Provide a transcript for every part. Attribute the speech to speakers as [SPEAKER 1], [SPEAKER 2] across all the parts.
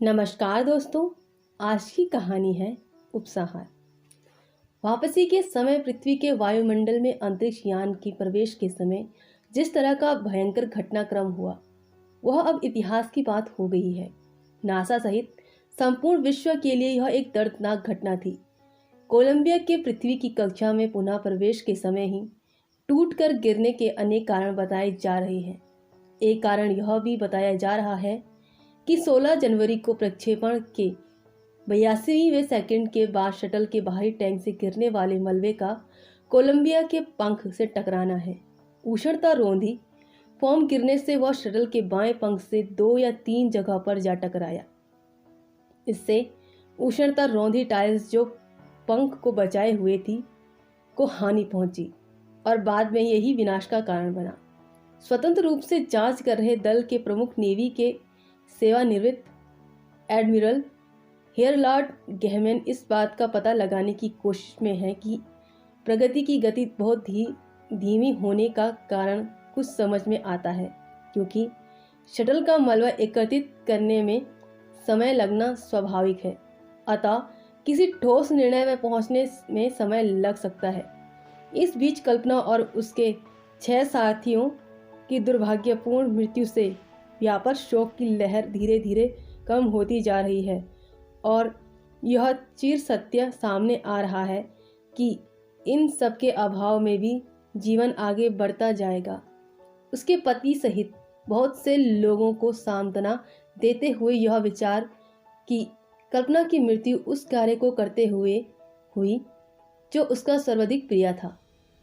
[SPEAKER 1] नमस्कार दोस्तों। आज की कहानी है उपसंहार। वापसी के समय पृथ्वी के वायुमंडल में अंतरिक्ष यान की प्रवेश के समय जिस तरह का भयंकर घटनाक्रम हुआ वह अब इतिहास की बात हो गई है। नासा सहित संपूर्ण विश्व के लिए यह एक दर्दनाक घटना थी। कोलंबिया के पृथ्वी की कक्षा में पुनः प्रवेश के समय ही टूटकर गिरने के अनेक कारण बताए जा रहे हैं। एक कारण यह भी बताया जा रहा है कि 16 जनवरी को प्रक्षेपण के 82वें सेकंड के बाद शटल के बाहरी टैंक से गिरने वाले मलबे का कोलंबिया के पंख से टकराना है। उष्णता रोंधी फॉर्म गिरने से वह शटल के बाएं पंख से 2 या 3 जगह पर जा टकराया। इससे उष्णता रोंधी टाइल्स जो पंख को बचाए हुए थी को हानि पहुंची और बाद में यही विनाश का कारण बना। स्वतंत्र रूप से जांच कर रहे दल के प्रमुख नेवी के सेवानिवृत्त एडमिरल हेयरलॉर्ड गहमेन इस बात का पता लगाने की कोशिश में है कि प्रगति की गति बहुत ही धीमी होने का कारण कुछ समझ में आता है, क्योंकि शटल का मलबा एकत्रित करने में समय लगना स्वाभाविक है। अतः किसी ठोस निर्णय में पहुंचने में समय लग सकता है। इस बीच कल्पना और उसके 6 साथियों की दुर्भाग्यपूर्ण मृत्यु से व्यापक शोक की लहर धीरे धीरे कम होती जा रही है और यह चिर सत्य सामने आ रहा है कि इन सब के अभाव में भी जीवन आगे बढ़ता जाएगा। उसके पति सहित बहुत से लोगों को सांत्वना देते हुए यह विचार कि कल्पना की मृत्यु उस कार्य को करते हुए हुई जो उसका सर्वाधिक प्रिय था।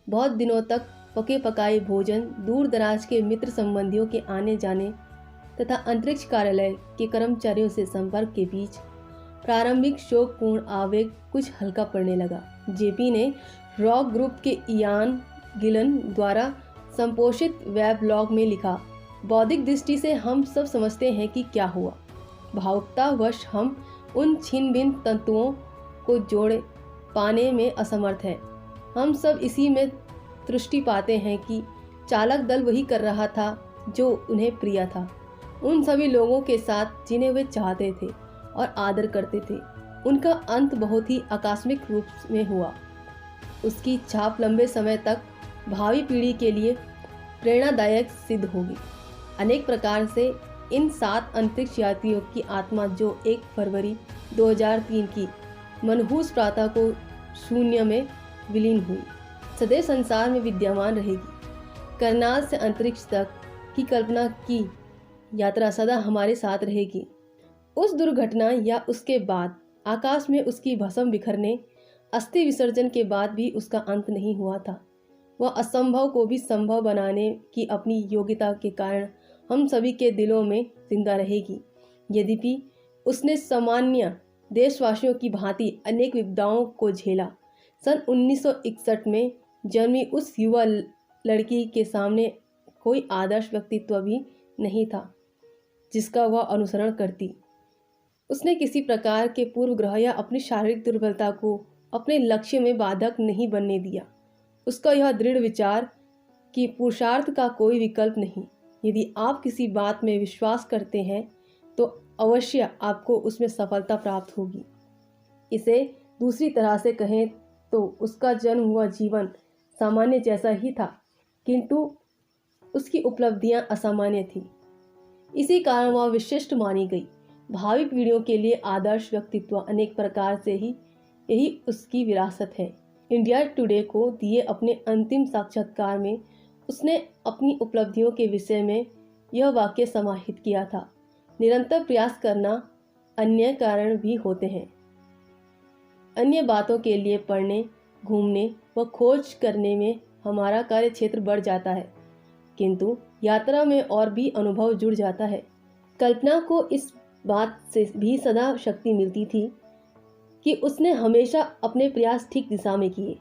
[SPEAKER 1] बहुत दिनों तक पके पकाए भोजन, दूर दराज के मित्र संबंधियों के आने जाने तथा अंतरिक्ष कार्यालय के कर्मचारियों से संपर्क के बीच प्रारंभिक शोकपूर्ण आवेग कुछ हल्का पड़ने लगा। जेपी ने रॉक ग्रुप के इयान गिलन द्वारा संपोषित वेब ब्लॉग में लिखा, बौद्धिक दृष्टि से हम सब समझते हैं कि क्या हुआ। भावुकतावश हम उन छिन्न भिन्न तत्वों को जोड़ पाने में असमर्थ हैं। हम सब इसी में तुष्टि पाते हैं कि चालक दल वही कर रहा था जो उन्हें प्रिय था। उन सभी लोगों के साथ जिन्हें वे चाहते थे और आदर करते थे, उनका अंत बहुत ही आकस्मिक रूप में हुआ। उसकी छाप लंबे समय तक भावी पीढ़ी के लिए प्रेरणादायक सिद्ध होगी। अनेक प्रकार से इन 7 अंतरिक्ष यात्रियों की आत्मा जो 1 फरवरी 2003 की मनहूस प्रातः को शून्य में विलीन हुई, सदैव संसार में विद्यमान रहेगी। करनाल से अंतरिक्ष तक की कल्पना की यात्रा सदा हमारे साथ रहेगी। उस दुर्घटना या उसके बाद आकाश में उसकी भस्म बिखरने, अस्थि विसर्जन के बाद भी उसका अंत नहीं हुआ था। वह असंभव को भी संभव बनाने की अपनी योग्यता के कारण हम सभी के दिलों में जिंदा रहेगी। यद्यपि उसने सामान्य देशवासियों की भांति अनेक विपदाओं को झेला। सन 1961 में जन्मी उस युवा लड़की के सामने कोई आदर्श व्यक्तित्व भी नहीं था जिसका वह अनुसरण करती। उसने किसी प्रकार के पूर्वग्रह या अपनी शारीरिक दुर्बलता को अपने लक्ष्य में बाधक नहीं बनने दिया। उसका यह दृढ़ विचार कि पुरुषार्थ का कोई विकल्प नहीं। यदि आप किसी बात में विश्वास करते हैं तो अवश्य आपको उसमें सफलता प्राप्त होगी। इसे दूसरी तरह से कहें तो उसका जन्म हुआ जीवन सामान्य जैसा ही था, किंतु उसकी उपलब्धियां असामान्य थीं। इसी कारण वह विशिष्ट मानी गई। भावी पीढ़ियों के लिए आदर्श व्यक्तित्व अनेक प्रकार से ही यही उसकी विरासत है। इंडिया टुडे को दिए अपने अंतिम साक्षात्कार में उसने अपनी उपलब्धियों के विषय में यह वाक्य समाहित किया था, निरंतर प्रयास करना अन्य कारण भी होते हैं। अन्य बातों के लिए पढ़ने, घूमने व खोज करने में हमारा कार्य क्षेत्र बढ़ जाता है, किंतु यात्रा में और भी अनुभव जुड़ जाता है। कल्पना को इस बात से भी सदा शक्ति मिलती थी कि उसने हमेशा अपने प्रयास ठीक दिशा में किए।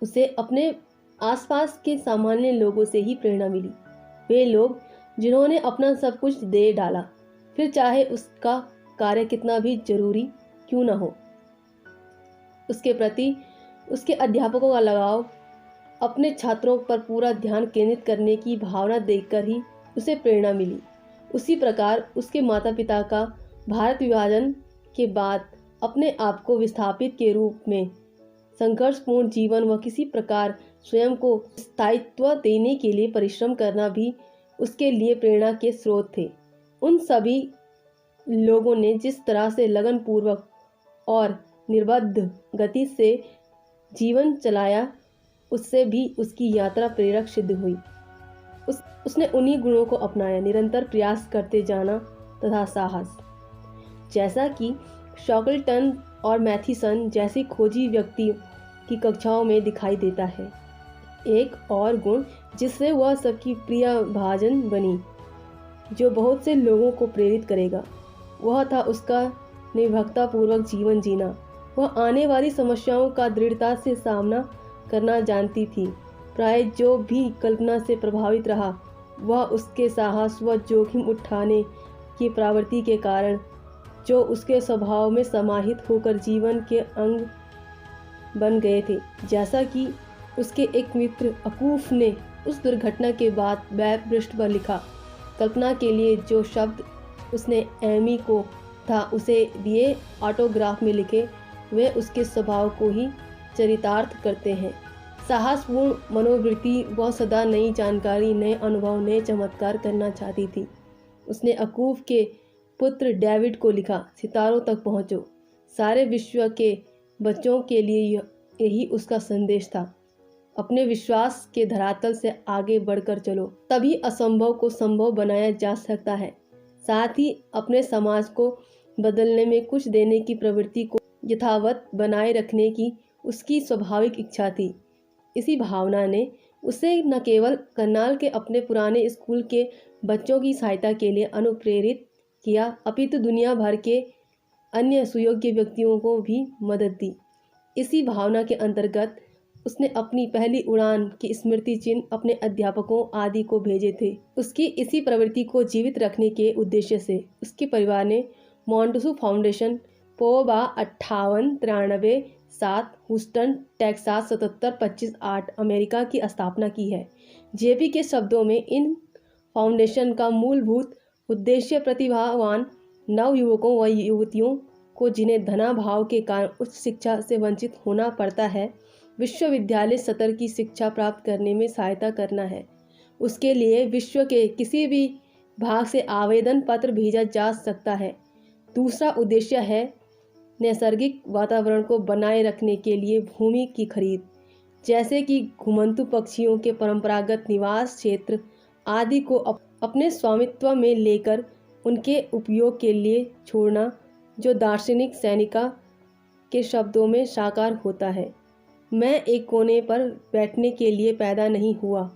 [SPEAKER 1] उसे अपने आसपास के सामान्य लोगों से ही प्रेरणा मिली। वे लोग जिन्होंने अपना सब कुछ दे डाला, फिर चाहे उसका कार्य कितना भी जरूरी क्यों न हो। उसके प्रति उसके अध्यापकों का लगाव, अपने छात्रों पर पूरा ध्यान केंद्रित करने की भावना देखकर ही उसे प्रेरणा मिली। उसी प्रकार उसके माता पिता का भारत विभाजन के बाद अपने आप को विस्थापित के रूप में संघर्षपूर्ण जीवन व किसी प्रकार स्वयं को स्थायित्व देने के लिए परिश्रम करना भी उसके लिए प्रेरणा के स्रोत थे। उन सभी लोगों ने जिस तरह से लगनपूर्वक और निर्बाध गति से जीवन चलाया, उससे भी उसकी यात्रा प्रेरक सिद्ध हुई। उसने उन्हीं गुणों को अपनाया, निरंतर प्रयास करते जाना तथा साहस। जैसा कि शॉकल्टन और मैथीसन जैसी खोजी व्यक्ति की कक्षाओं में दिखाई देता है। एक और गुण जिससे वह सबकी प्रिय भाजन बनी, जो बहुत से लोगों को प्रेरित करेगा, वह था उसका निर्भीकतापूर्वक जीवन जीना। वह आने वाली समस्याओं का दृढ़ता से सामना करना जानती थी। प्राय जो भी कल्पना से प्रभावित रहा, वह उसके साहस व जोखिम उठाने की प्रवृत्ति के कारण, जो उसके स्वभाव में समाहित होकर जीवन के अंग बन गए थे। जैसा कि उसके एक मित्र अकूफ ने उस दुर्घटना के बाद वेब पृष्ठ पर लिखा, कल्पना के लिए जो शब्द उसने एमी को था उसे दिए ऑटोग्राफ में लिखे, वे उसके स्वभाव को ही चरितार्थ करते हैं। साहसपूर्ण मनोवृत्ति, वह सदा नई जानकारी, नए अनुभव, नए चमत्कार करना चाहती थी। उसने अकूफ के पुत्र डेविड को लिखा, सितारों तक पहुँचो। सारे विश्व के बच्चों के लिए यही उसका संदेश था। अपने विश्वास के धरातल से आगे बढ़कर चलो, तभी असंभव को संभव बनाया जा सकता है। साथ ही अपने समाज को बदलने में कुछ देने की प्रवृत्ति को यथावत बनाए रखने की उसकी स्वाभाविक इच्छा थी। इसी भावना ने उसे न केवल करनाल के अपने पुराने स्कूल के बच्चों की सहायता के लिए अनुप्रेरित किया, अपितु दुनिया भर के अन्य सुयोग्य व्यक्तियों को भी मदद दी। इसी भावना के अंतर्गत उसने अपनी पहली उड़ान के स्मृति चिन्ह अपने अध्यापकों आदि को भेजे थे। उसकी इसी प्रवृत्ति को जीवित रखने के उद्देश्य से उसके परिवार ने मॉन्टेसू फाउंडेशन, पोबा 5893 7, ह्यूस्टन, टेक्सास 7725 अमेरिका की स्थापना की है। जेपी के शब्दों में, इन फाउंडेशन का मूलभूत उद्देश्य प्रतिभावान नवयुवकों व युवतियों को, जिन्हें धनाभाव के कारण उच्च शिक्षा से वंचित होना पड़ता है, विश्वविद्यालय स्तर की शिक्षा प्राप्त करने में सहायता करना है। उसके लिए विश्व के किसी भी भाग से आवेदन पत्र भेजा जा सकता है। दूसरा उद्देश्य है नैसर्गिक वातावरण को बनाए रखने के लिए भूमि की खरीद, जैसे कि घुमंतू पक्षियों के परंपरागत निवास क्षेत्र आदि को अपने स्वामित्व में लेकर उनके उपयोग के लिए छोड़ना, जो दार्शनिक सैनिका के शब्दों में साकार होता है। मैं एक कोने पर बैठने के लिए पैदा नहीं हुआ,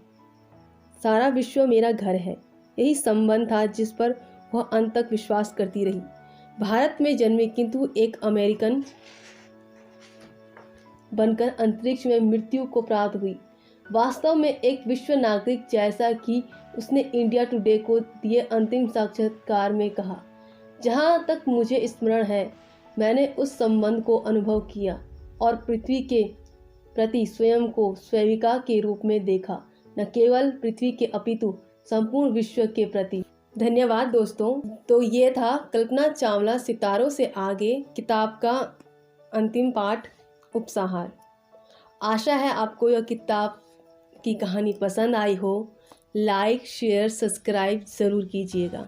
[SPEAKER 1] सारा विश्व मेरा घर है। यही संबंध था जिस पर वह अंत तक विश्वास करती रही। भारत में जन्मी किंतु एक अमेरिकन बनकर अंतरिक्ष में मृत्यु को प्राप्त हुई। वास्तव में एक विश्व नागरिक, जैसा कि उसने इंडिया टुडे को दिए अंतिम साक्षात्कार में कहा। जहाँ तक मुझे स्मरण है, मैंने उस संबंध को अनुभव किया और पृथ्वी के प्रति स्वयं को सेविका के रूप में देखा, न केवल पृथ्वी के अपितु संपूर्ण विश्व के प्रति। धन्यवाद दोस्तों। तो ये था कल्पना चावला सितारों से आगे किताब का अंतिम पाठ, उपसंहार। आशा है आपको यह किताब की कहानी पसंद आई हो। लाइक, शेयर, सब्सक्राइब ज़रूर कीजिएगा।